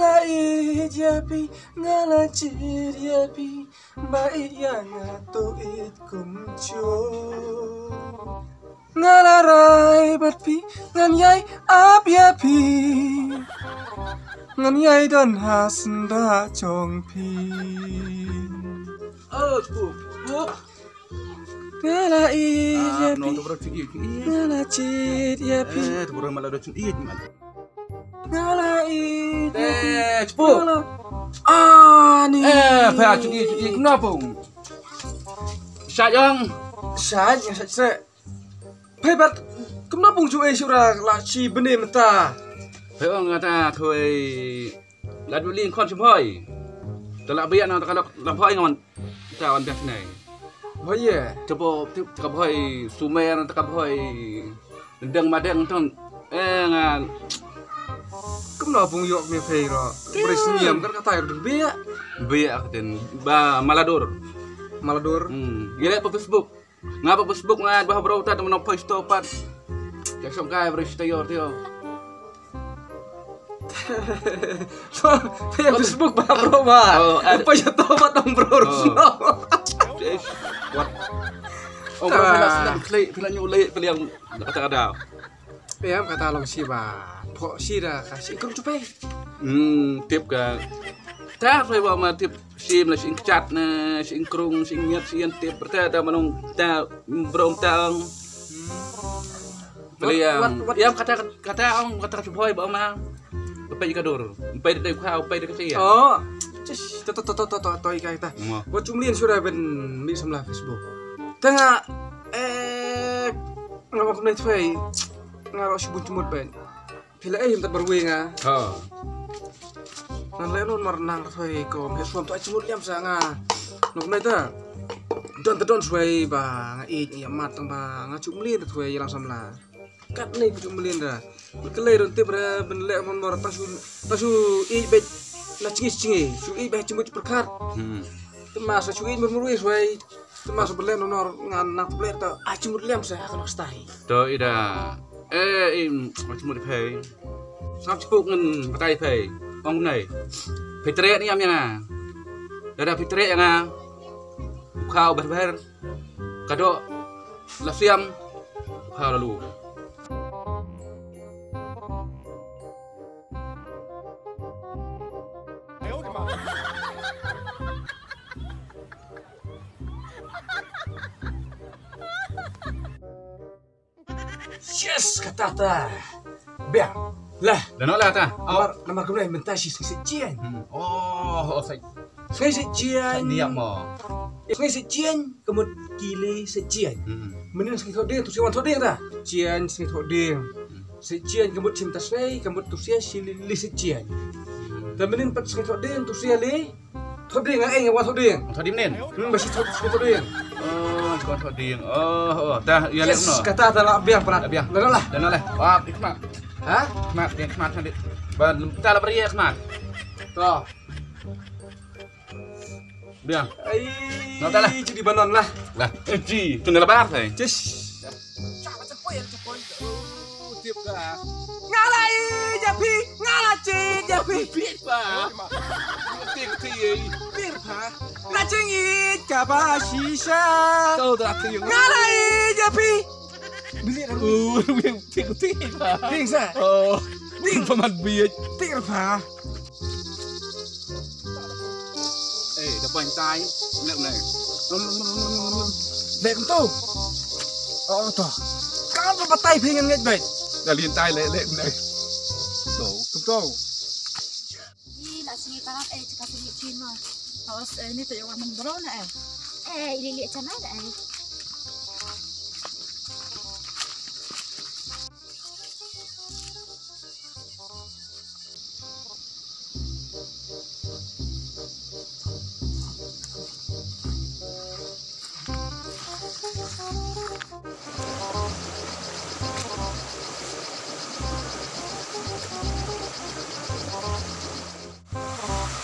ngalai japi ngalacir japi baik yang ngatuit kumcu ngalarai berpi ngan yai ap japi ngan yai don hasnda chongpi ngalai japi ngalacir japi ngalai cepu. Ni Phải chuyện gì cũng nó bụng. Sai yang. Sai Phai bat Kemna pung cuy sura la chi bene mata. Phải ông ta thôi là đôi liên con chim hơi. Tao lại biết nó tao làm hơi ngon. Tao ăn việc này. Oh yeah. Coba tao hơi sumer tao hơi đừng mà đừng thằng ngan. Kemna pung yok me phai ro. Berisniam kan kata được bia. Bia katen ba malador. Gila apa Facebook. Ngapa Facebook ngan bah bro ta temen post topat. Jak som kai beristayor tio. So, Facebook ba bro ba. Apa ya topat dong bro. What? Oh, bro, pila nyulai pila yang kata-kata. Em kata long si ba. Pho si dah kasih kru cupai. Tiếp cả ta phải vào mà tiếp sim là xin chặt nè, xin krung, xin nhật, xin tiếp ta mà nông ta brom ta beli yang kata ông kata cupai bawa mahไปกระโดดไปได้ข้าวไปได้กระเทียม Oh, to ikai ta. Buat cumlin sudah ben di sebelah Facebook. Tengah ngapa kena tuai ngaro sibut cumut ben. Bila him tak berwe nga. Nan lenon marnang tuai ko ke suam tu cumut liam sa nga. Nok nai ta. Don suai ba ya mat tang ba nga cumlin tuai langsam lah. Kat ni cumlin dah. Berkelai don tip ben le mon mor tasu bet na cingi su bet cumut perkar. Temas su murmuri suai. Temas berlem nonor ngan nak bler ta cumut liam sa kalau stai. To ida cumut phê. Sắp chụp ngân tay phê. Ông này phê tre ni am yang ah. Ada phê tre yang ah. Khao ber kado la siam khao lalu. Yes, kata ta. Biar. Lah, Dan olah ta. Nama kau ni mentah si sejian. Oh, saya Sejian. niat mo. Sejian, kemudian kili sejian. Mending sekali thode tu siwan thode ta. Jian sekali thode. Sejian kemudian cinta sei, kemudian tu sia sili sejian. Dan mending pat sekali thode tu sia li. Thode ngai ngawat thode. Thodi menen. Masih thode. Oh, kau thodi. Oh, dah ya lek no. Kata ta la biang pernah. Biang. Dan lah. Dan olah. Wah, ikmat. Hah? Ikmat, dia ikmat nanti. Ban ta la beri ikmat. Toh. Biang. Ai. Nota lah. Jadi banon lah. Lah, ji, tu nak lebar saya. Just. Tiếp cả. Ngalai japi, ngalaci japi. Biết ba. Tiền thì Bir pa. Na cingit ka ba shisha. câu ta tiền. Ngalai japi. Beli dah. Biang tiền ba. Ding sa. Oh, Ding pemat biar. Tir pa. Đập bành tay lợn này. Lek tu. Oh to. Kan pa patay pingin nget bet. Đã liền tay lệ này. Đổ. Tum to. Nak sini taraf cakap sini Cina. Awas ni tu yang membro nak ini lihat macam mana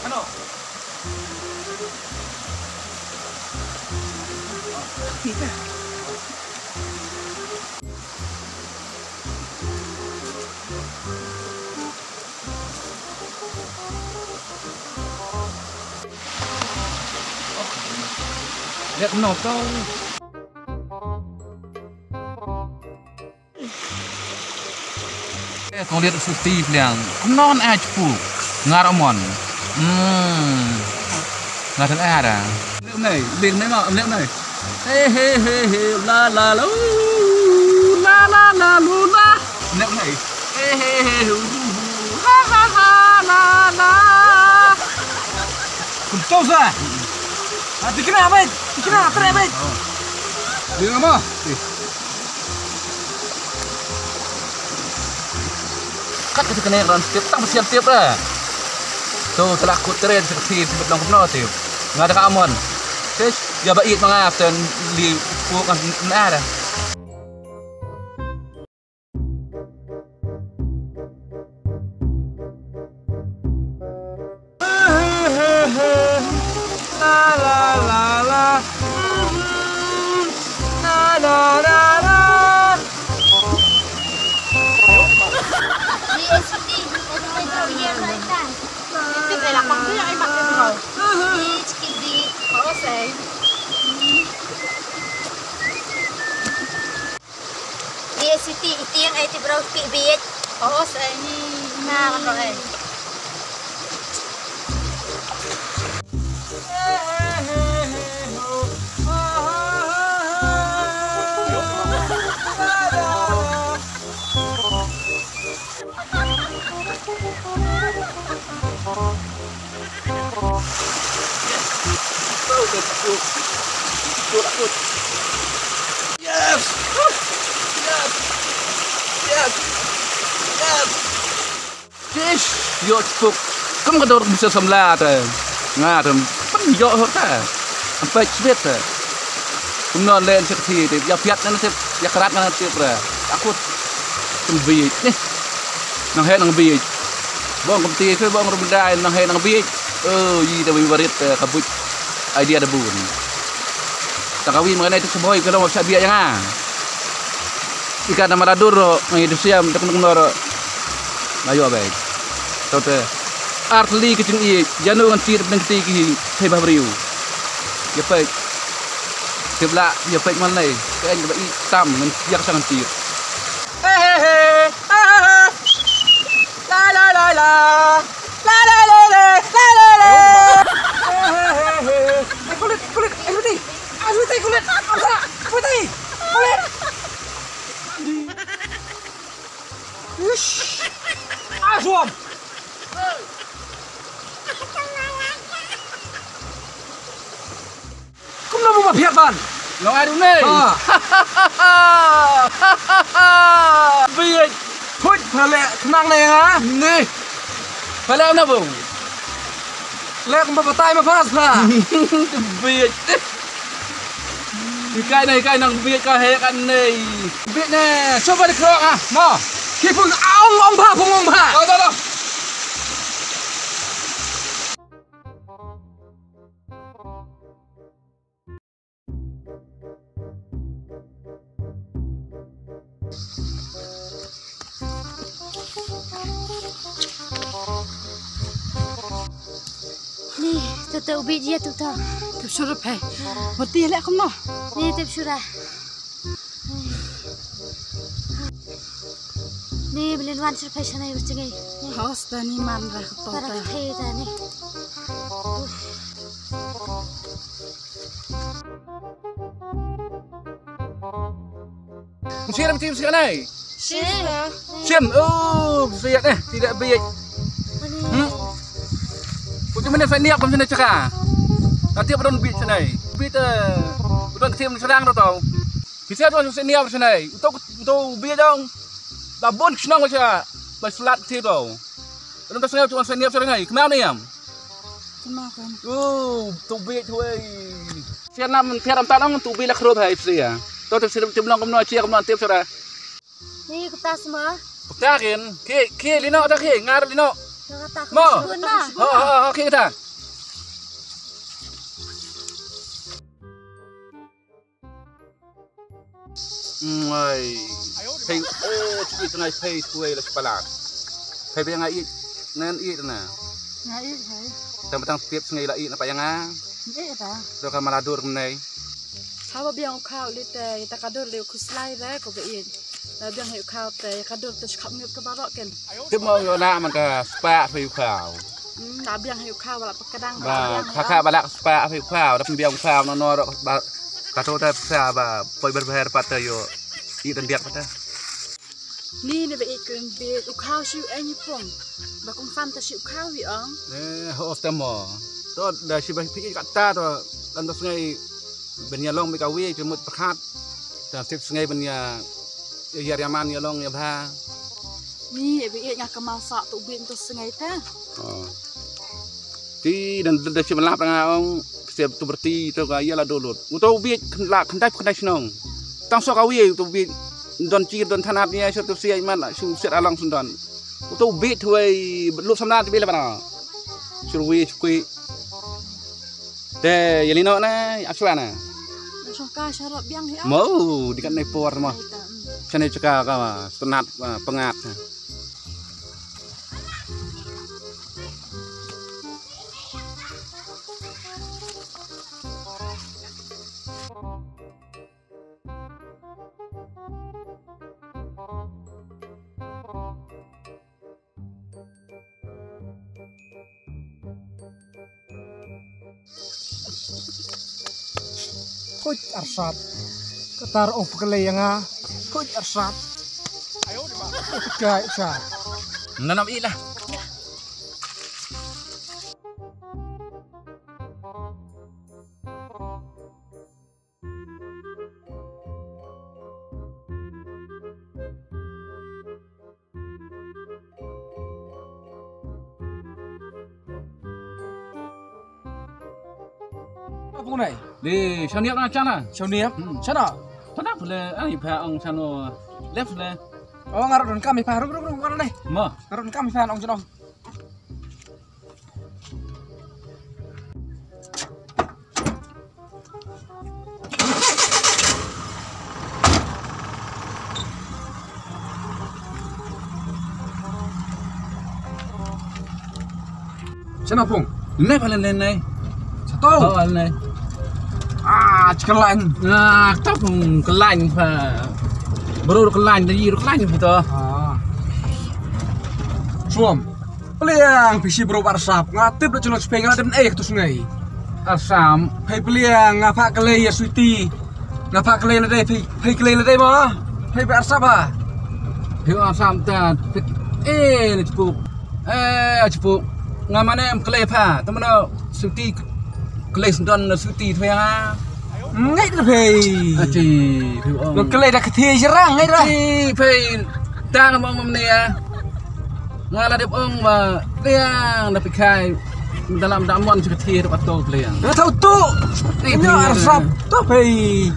Ano? Kita. lihat kenapa kau. Kau lihat suti yang non aja puk ngaramon. Nggak ada. Lihat nih, lihat nih mak, lihat nih. Hehehe, la la la, la la la la. Lihat nih. Hehehe, ha ha ha, la la. Betul sah. Bikin apa? Bikin apa? Terus. Dia apa? Kat kita kena ron setiap tang siap-siap lah. Tuh telah ku tren seperti sebut long kenal tu. Nggak ada kamon. Terus dia bait mengaf dan di bukan ada. La la la la. La la la la. Ni ST, ay terbiar kita. Tiếp này là con thứ ai mặc được rồi. Ni sikit di. Có xe. Ni ST itu yang ay tibraw kibit. Có xe ni na con rồi. Yes. Yes. Yes. Yes. Yes, yo cukup. Kamu kadang bisa semla tu. Nggak ada. Pen yo hota. Sampai sweet tu. Kemudian lain seperti itu. Ya piat nanti, ya kerat nanti ber. Aku tembik nih. Nang head nang bik. Bang kompeti ke bang rumdai nang head nang bik. Oh, yi dah barit kabut. Idea ada bun. Tak kawin mengenai itu semua kalau mau sabiak jangan. Ikan nama radur ngidu siam tak kena ayo baik. Tote artli kecing i janu ngan tir dengan tiki hebah beriu. Ya baik. Kebla ya baik mana ni? Kain kebla hitam ngan yak sangat tir. Hehehe. La la la la. La la la la. La la la. Hehehe. Kulit kulit putih. Putih kulit. Putih. Kulit. Ush. Aswam. Kau nak buat apa ban? Long ada ni. Biar hut pelak tenang ni ha. Ni. Pada mana bung? Lek membatai mapas pa. Biar. Ikai nang biar kah hekan ni. Biar ni, coba dikerok ah. Mau. Kipun om pa, pung om pa. Tahu. Ni, tuta ubi dia tuta. Tiếp suruh phe. Một tia lại không nó. Ni tip surah. Ni bilin wan sur fashion ay bercengai. Có xe ni man ra to Para ta. kay ta ni. Siam tim sekarang ni. Si. Siam. Oh, siap ni. Tidak biar. Macam mana saya niat macam mana cakap? Nanti pedon bit sana. Bit pedon tim serang tau. Bisa tu saya niat sana. Untuk biar dong. Dabun senang macam. Bas flat tim tau. Pedon tak sengaja cuma saya niat sana. Kemana ni am? Cuma kan. Oh, tu bit tu. Saya nam tanong tu bit lah kerut hai saya. Tahu tu saya tim long kemana cia kemana tim sana. Ni kita semua. Takin, ke lino tak ke ngar lino. Kata Mo. sebut na. Okey kita. Ai. Hey, cuci tengah pay kuai lah kepala. Pay yang ai nan i na. Nhà ít thấy. Tang petang tiap sengai la i na payang ah. Ít ta. Do ka maladur menai. Haba biang kau lite ta kador le ku slide re ko bein. Biang he kau te kador te skap ngep ke barok ken. Tiếp mau na man ka spa phê khảo. Na biang he kau wala pakadang. Ba kakak balak spa phê khảo đắp biang khảo nó đó ba cả thôi ta sa ba poi berber patah yo. I dan biak patah. Ni ne be ikun be kau siu enyi pong. Ba kong fan ta siu kau wi ong. Ho temo. To da si ba pi kata to lantas ngai benya long me kawi jemut perkat. Ta sip ngai benya ya yaman ya long ya ba. Ni be ngak kemasa tu bin tu sengai ta. Oh. Ti dan da si melap ngong siap tu berti tu ka ya la dolut. Uto bi la khandai snong. Tang so kawi tu bi don chi don thanat ni so tu si man la su set along sundan. Uto bi thuai lu samna ti bi la bana. Surwi kui. Te yelino na aswana. Songka syarap biang he. Mau di kan nai por mah. Chane ceka ka tenat pengat. Kuj arsap. Ketar of keleyanga. Kuj arsap. Kaya sa. Nanam ilah. Apa kunai? Di saniap na chana. Siau niap. Sana. Tanap le ai pa ong chano left le. Oh ngarut don kami pa. Ruk ngarut deh. Mo. Ngarut kami pa ong jono. Sana pung. Ne pa len nei. Satu. Oh nei. Cekelain. Nah, tapung kelain pa. Baru kelain dari kelain gitu. Suam. Peliang bisi bro warsap ngatip lo celok sepeng ngadem ke tu sungai. Asam. Hai peliang ngapa kelai ya suiti. Ngapa kelai na deh. Hai kelai na deh mah. Hai warsap ah. Hiu asam ta. Ni cepuk. Cepuk. Ngamane kelai pa. Temen suiti kelai sedon suiti tu yang. Ngay tu pei. Aci. Hiu Lo kelai dah ketia serang ngay dah. Aci. Pei. Ta ngomong ni ya. Ngala dep ong ma liang dapat kai dalam damon seketir atau liang. Dah tahu tu. Ini arsap tu pei.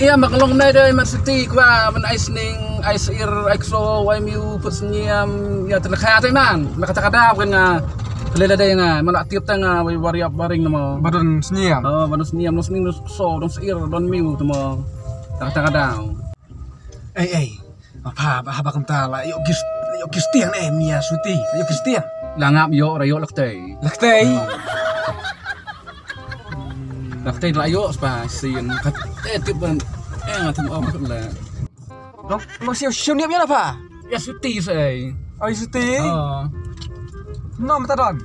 Iya maklong na day maksudti kwa man ice ning ice air exo YMU put senyam ya terlekat man makata-kata kan nga kelela day nga man aktif ta nga wari up baring mo Badan senyam. oh badan senyam nos ning so don air don miu to mo kata-kata Apa kentala yuk Kristian Mia suti. Yuk Kristian. langap yo rayo laktay Laktay. laktay layo spa sin kat tiban ngatum om la Lo masih niapnya apa? ya suti say Oh suti. oh Nom tadon.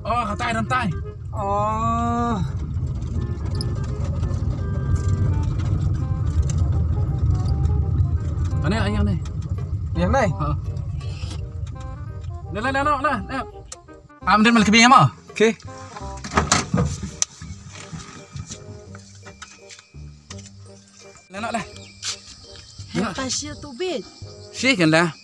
oh katai dan tai Oh. Ano ayang nih Yang nai. Nah. Ambil mal kebing mo. Okay. Lah. Ta siu tu bin. Si kan lah.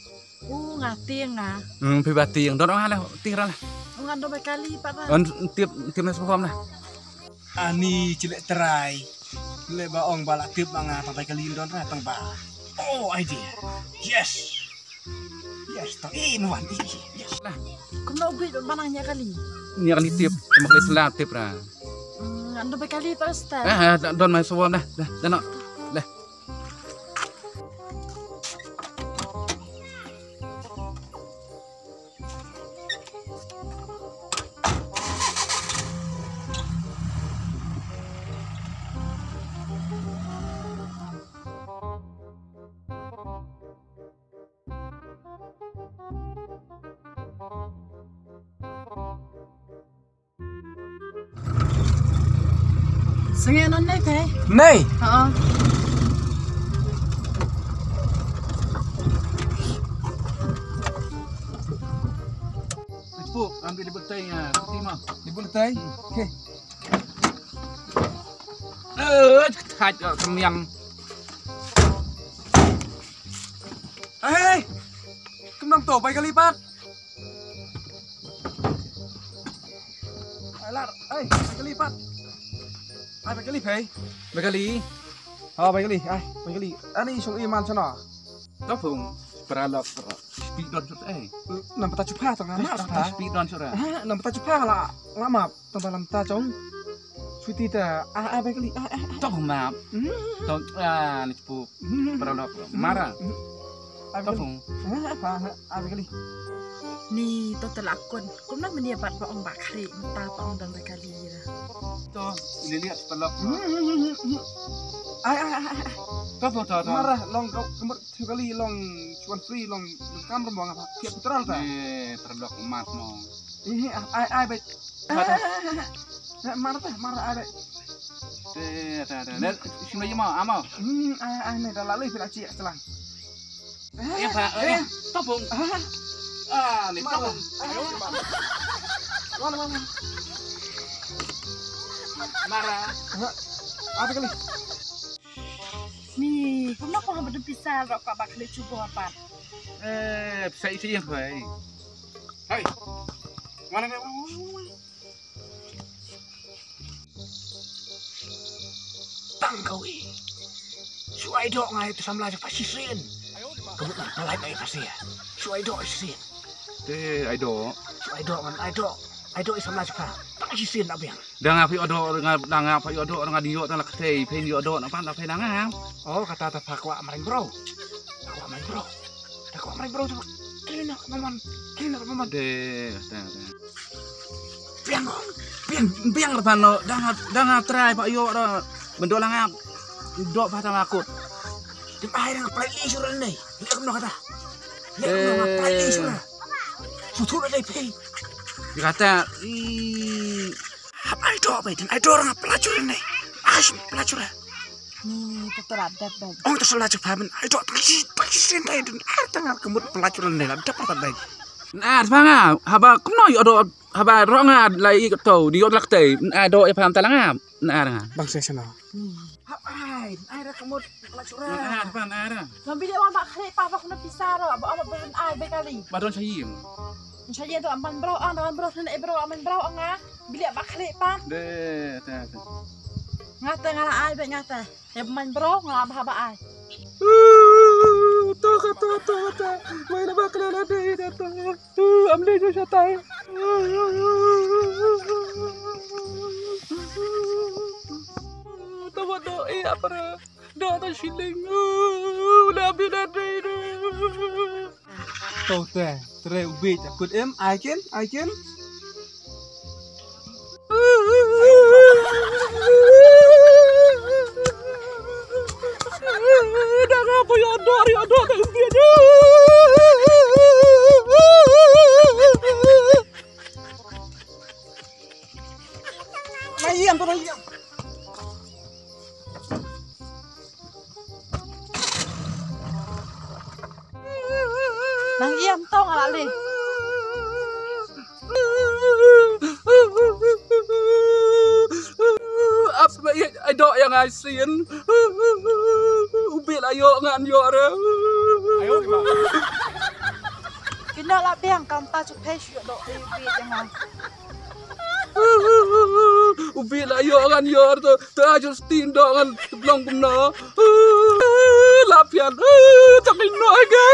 Ngatieng na. Pribadi yang dorong lah, tinggal lah. Ngan do kali pa ta. On tiap nas paham lah. Ani cilek terai. Le baong balak tip manga papai kalindon ratang ba. Oh idea. Yes. Yes, to inuan. Yes. Lah. Kuno bin manangnya kali. Ni kan tiap, cuma kali selat tiap lah. Ngan do kali terus ta. Don mai suam dah. Dah nak. Dah. Sengit non nih pe. Nei. Heeh. Cepuk ambil di betainya, putih mah. Di bultai. Okey. Thaj kemian. Hei. Kemang to bai kali lipat. Alar, bai kali lipat. Ai bai kali phei. Bai kali. Bai kali. Bai kali. Ani sung iman sana. Đó phùng Pralop speed don chút ấy. Nam ta chupa tong na apa? Speed don chút à. Nam ta chupa la lama tong dalam ta chong. Suiti ta bai kali. Đó phùng map. Đó ni cepuk Pralop marah. Đó phùng. Apa? Bai kali. Ni to telakon. Kum nak menia bat ba ong bak khri ta pa ong dan kali ra. Đó lihat Pralop. Ai. Đó phùng đó. Marah long kemut kali long cuan free long kam rombong apa? Tiap petrol ta. Pralop mat mau. Ini ai bai. Marah ai bai. Dan sini mau amal. Ai ni dah lalu pila cik selang. Ya Pak. Đó phùng. Ni đó phùng. Mana. Marah. Apa kali? Ni kum nak paham betul pisah rok ka bak khri cubo apa. Saya isi yang baik. Hai. Mana kau? Tang kau ni. Suai dok ngai tu samla je pasti sin. Kebut nak malai mai pasti ya. Suai dok sin. Idol. Suai dok kan idol. Idol samla je pa. Tak sin nak biang. Đang ngap odo đang ngap odo đang dio đang lak tei pen odo nak pan nak pen ngap. Oh kata ta pakwa maring bro. Pakwa maring bro tu. Kena maman. De. Biang Depan no đang ngap try pak yo dah bendo lang ngap. Dok patang akut. Di air yang play insurance ni. Lihat kena kata. Lihat kena play insurance. Sutul ada pay. Dikata Apa itu apa itu? Itu orang pelacur ni. Pelacur. Ni to teradat ba. Oh tersalah cepat. Itu pasti ni. Tengah kemut pelacur ni lah. Dapat baik. Nah, semangat. Haba kena yo odo haba ronga lai ikut tau dio lak tei. Ado ya paham talang ngap. Nah. Bang saya sana. Air kemut pelacuran. Depan ada. Lambi dia wan bak khri pa ba kum nak pisah rok ba ong ben ai be kali. Badon sayim. Saya tu aman bro, dalam bro nak bro aman bro anga. Bilik bak khri pa. De. Ngata ngala ai be ngata. Ya man bro ngala ba ai. Kata. Mana bakal ada datang. Ambil je satai. Tahu apa dah tak siling. Dah bila ada. Tahu teh, terai ubi takut I can. Dah ngapa ya ada tak ubi aja. Ayam. Nang iam tong ala le. Apa idol yang asin. Ubi ayo ngan yo re. Ayo gimana? Kena la biang kam ta chu pe shu do e bi jangan. Ubi ayo ngan yo tu aja stin do ngan belong kumno. Lapian tak ino aga.